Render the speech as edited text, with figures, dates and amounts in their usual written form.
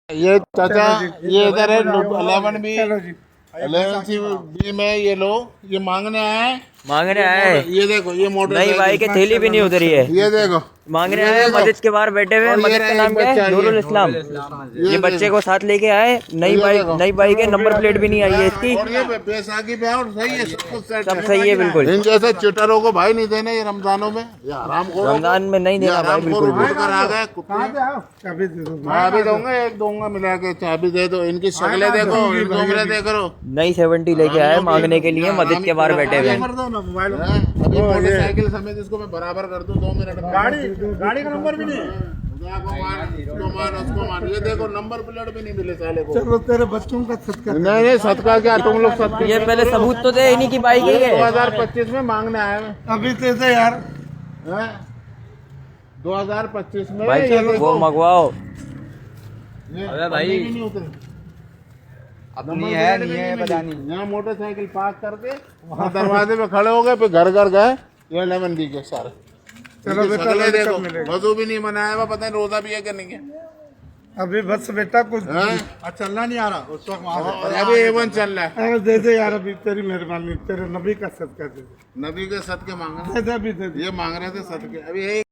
ये चाचा ये इधर है 11 बी 11 में ये लो, ये मांगने आए। ये देखो ये मोटर नहीं भाई के थैली भी नहीं उतरी है। ये देखो मांगने आए, मस्जिद के बाहर बैठे हुए। मस्जिद का नाम क्या है? नूरुल इस्लाम। ये बच्चे को साथ लेके आए। नई बाइक है, नंबर प्लेट भी नहीं आई है इसकी। और ये बैसाखी पे और सही है, सब कुछ सेट सब सही है बिल्कुल। इन जैसे चिटरों को भाई नहीं देने ये रमजानों में, ये हराम खोरों को। रमजान में नहीं देना भाई बिल्कुल भी। कर आ गए चाबी दूंगा, एक दूंगा मिला के, चाबी दे दो। इनकी शक्लें देखो, इनकी उम्रें देख रो। नई 70 लेके आए मांगने के लिए, मस्जिद के बाहर बैठे हुए। अभी मोटरसाइकिल समेत इसको मैं बराबर कर दूं 2 मिनट में। गाड़ी का नंबर भी नहीं है। उसको मान। ये देखो नंबर प्लेट भी नहीं मिले साले को। चलो तेरे बच्चों का सदका। नहीं सदका क्या, तुम लोग सदका। ये पहले सबूत तो दे इन्हीं की बाइक है। 2025 में मांगने आए हैं। अभी दे दे यार। 2025 में भाई ये वो मंगवाओ। अबे भाई अपनी है नहीं है पता नहीं। यहाँ मोटरसाइकिल पार्क करके वहाँ दरवाजे पे खड़े हो गए, फिर घर गए। ये 11 बी के सारे। चलो बेटा देखो, वजू भी नहीं बनाया हुआ, पता नहीं रोजा भी है कि नहीं है। अभी बस बेटा कुछ चलना नहीं आ रहा उस वक्त। अभी A1 चल रहा है। अरे दे दे यार, अभी तेरी मेहरबानी, तेरे नबी का सदका दे दे। नबी के सदके मांग दे दे, अभी दे दे। ये मांग रहे थे सदके। अभी